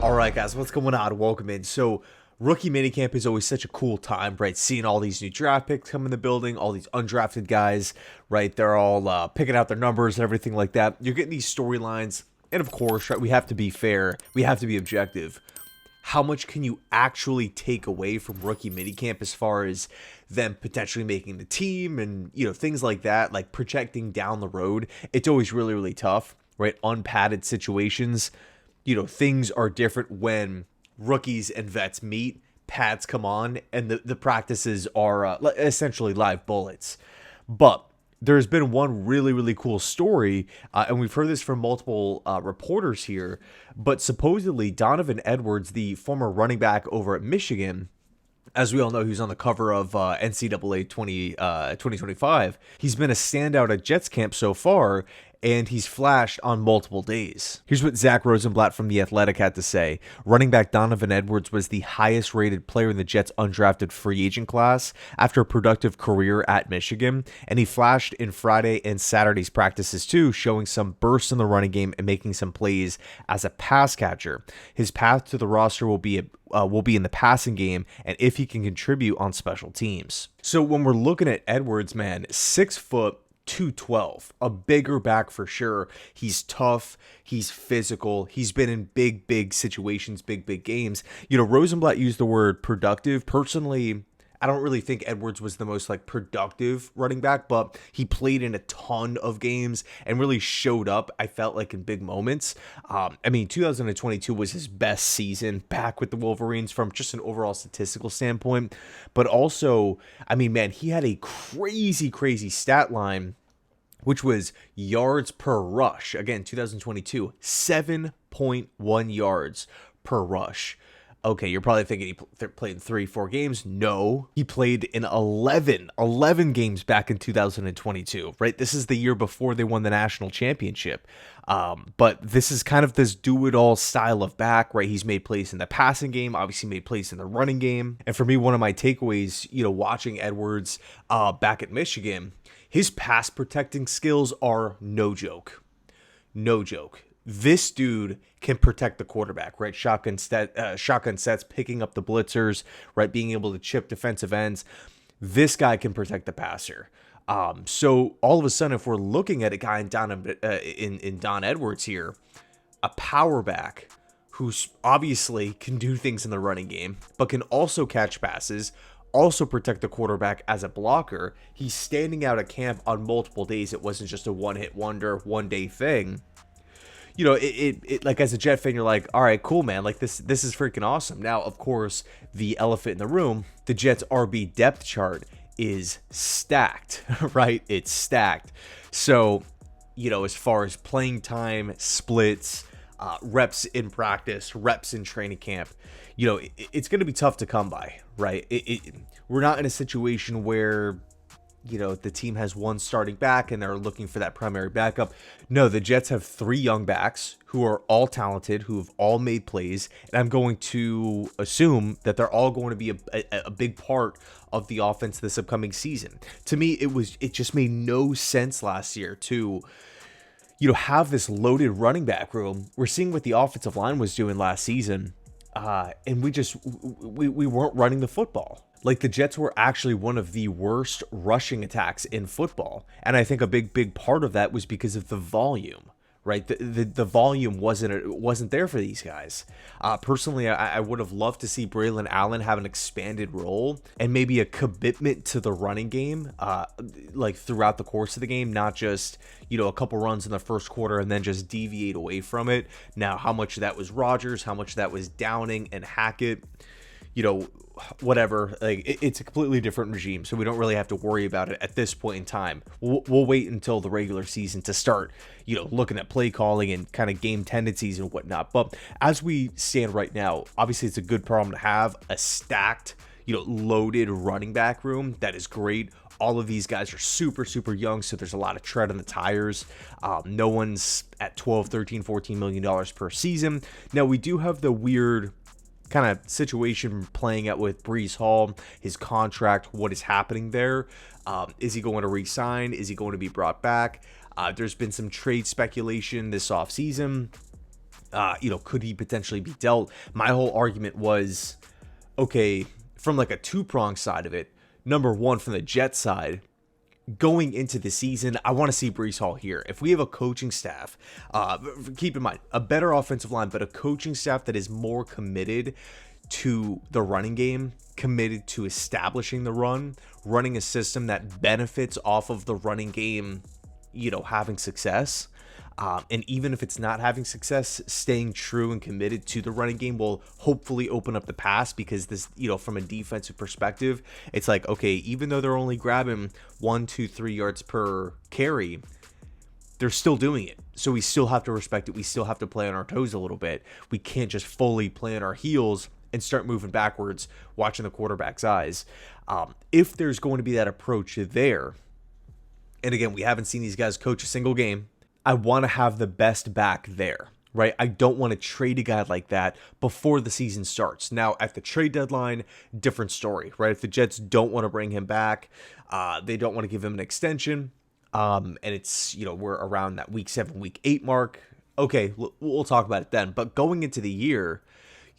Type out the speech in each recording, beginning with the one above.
All right, guys, what's going on? Welcome in. So, rookie minicamp is always such a cool time, right? Seeing all these new draft picks come in the building, all these undrafted guys, right? They're all picking out their numbers and everything like that. You're getting these storylines, and of course, right? We have to be fair. We have to be objective. How much can you actually take away from rookie minicamp as far as them potentially making the team and things like that, like projecting down the road? It's always really, really tough, right? Unpadded situations. Things are different when rookies and vets meet, pads come on, and the practices are essentially live bullets. But there's been one really, really cool story, and we've heard this from multiple reporters here, but supposedly Donovan Edwards, the former running back over at Michigan, as we all know, he's on the cover of NCAA 2025. He's been a standout at Jetscamp so far, and he's flashed on multiple days. Here's what Zach Rosenblatt from The Athletic had to say. Running back Donovan Edwards was the highest rated player in the Jets undrafted free agent class after a productive career at Michigan, and he flashed in Friday and Saturday's practices too, showing some bursts in the running game and making some plays as a pass catcher. His path to the roster will be in the passing game, and if he can contribute on special teams. So when we're looking at Edwards, man, 6 foot, 212, a bigger back for sure. He's tough, he's physical, he's been in big situations, big games. Rosenblatt used the word productive. Personally, I don't really think Edwards was the most productive running back, but he played in a ton of games and really showed up, I felt like, in big moments. 2022 was his best season back with the Wolverines from just an overall statistical standpoint. But also, he had a crazy stat line, which was yards per rush. Again, 2022, 7.1 yards per rush. Okay, you're probably thinking he played in 3-4 games. No, he played in 11 games back in 2022, right? This is the year before they won the national championship. But this is kind of this do-it-all style of back, right? He's made plays in the passing game, obviously made plays in the running game. And for me, one of my takeaways, watching Edwards back at Michigan, his pass protecting skills are no joke. No joke. This dude can protect the quarterback, right? Shotgun sets, picking up the blitzers, right? Being able to chip defensive ends. This guy can protect the passer. So all of a sudden, if we're looking at a guy in Don Edwards here, a power back who's obviously can do things in the running game, but can also catch passes, also protect the quarterback as a blocker. He's standing out at camp on multiple days. It wasn't just a one-hit wonder, one-day thing. It like, as a Jet fan, you're like, all right, cool, man. Like, this is freaking awesome. Now, of course, the elephant in the room, the Jets RB depth chart is stacked, right? It's stacked. So, as far as playing time, splits, reps in practice, reps in training camp, it's going to be tough to come by, right? We're not in a situation where the team has one starting back and they're looking for that primary backup. No, the Jets have 3 young backs who are all talented, who have all made plays, and I'm going to assume that they're all going to be a big part of the offense this upcoming season. To me, it just made no sense last year to have this loaded running back room. We're seeing what the offensive line was doing last season, and we weren't running the football. Like, the Jets were actually one of the worst rushing attacks in football. And I think a big part of that was because of the volume, right? The volume wasn't there for these guys. Personally, I would have loved to see Braylon Allen have an expanded role and maybe a commitment to the running game, throughout the course of the game, not just, a couple runs in the first quarter and then just deviate away from it. Now, how much of that was Rodgers, how much of that was Downing and Hackett, whatever. It's a completely different regime, so we don't really have to worry about it at this point in time. We'll wait until the regular season to start, looking at play calling and kind of game tendencies and whatnot. But as we stand right now, obviously it's a good problem to have, a stacked, loaded running back room. That is great. All of these guys are super young, so there's a lot of tread on the tires. No one's at $12, $13, $14 million per season. Now, we do have the weird kind of situation playing out with Breece Hall, his contract, what is happening there. Is he going to re-sign? Is he going to be brought back? There's been some trade speculation this offseason. Could he potentially be dealt? My whole argument was, okay, from like a two-pronged side of it. Number one, from the Jets side, going into the season, I want to see Breece Hall here. If we have a coaching staff, keep in mind, a better offensive line, but a coaching staff that is more committed to the running game, committed to establishing the run, running a system that benefits off of the running game, having success. And even if it's not having success, staying true and committed to the running game will hopefully open up the pass, because this, from a defensive perspective, it's like, okay, even though they're only grabbing 1, 2, 3 yards per carry, they're still doing it. So we still have to respect it. We still have to play on our toes a little bit. We can't just fully play on our heels and start moving backwards, watching the quarterback's eyes. If there's going to be that approach there, and again, we haven't seen these guys coach a single game, I want to have the best back there, right? I don't want to trade a guy like that before the season starts. Now, at the trade deadline, different story, right? If the Jets don't want to bring him back, they don't want to give him an extension, and it's, we're around that week 7, week 8 mark, okay, we'll talk about it then. But going into the year,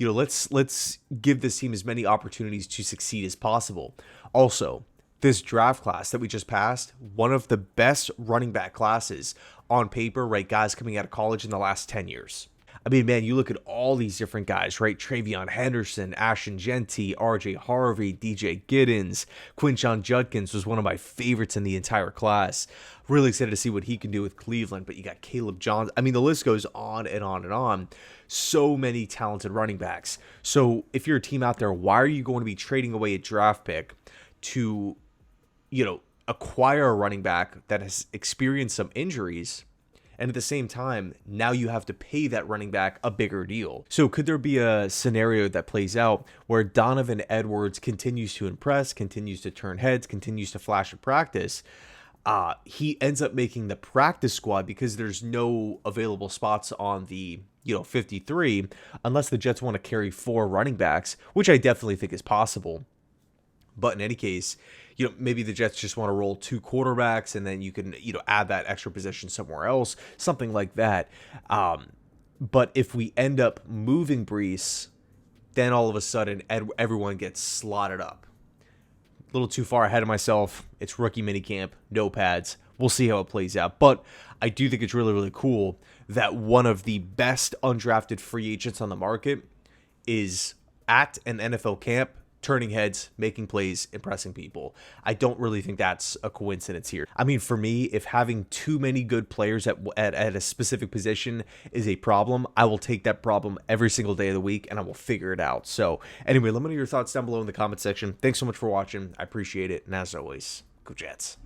let's give this team as many opportunities to succeed as possible. Also, this draft class that we just passed, one of the best running back classes on paper, right? Guys coming out of college in the last 10 years. I mean, man, you look at all these different guys, right? Travion Henderson, Ashton Genty, RJ Harvey, DJ Giddens, Quinshon Judkins was one of my favorites in the entire class. Really excited to see what he can do with Cleveland, but you got Caleb Johnson. I mean, the list goes on and on and on. So many talented running backs. So if you're a team out there, why are you going to be trading away a draft pick to, acquire a running back that has experienced some injuries, and at the same time, now you have to pay that running back a bigger deal? So could there be a scenario that plays out where Donovan Edwards continues to impress, continues to turn heads, continues to flash at practice? He ends up making the practice squad because there's no available spots on the 53, unless the Jets want to carry 4 running backs, which I definitely think is possible. But in any case, maybe the Jets just want to roll 2 quarterbacks, and then you can, add that extra position somewhere else, something like that. But if we end up moving Breece, then all of a sudden everyone gets slotted up. A little too far ahead of myself. It's rookie minicamp, no pads. We'll see how it plays out. But I do think it's really, really cool that one of the best undrafted free agents on the market is at an NFL camp, turning heads, making plays, impressing people. I don't really think that's a coincidence here. I mean, for me, if having too many good players at a specific position is a problem, I will take that problem every single day of the week, and I will figure it out. So anyway, let me know your thoughts down below in the comment section. Thanks so much for watching. I appreciate it. And as always, go Jets.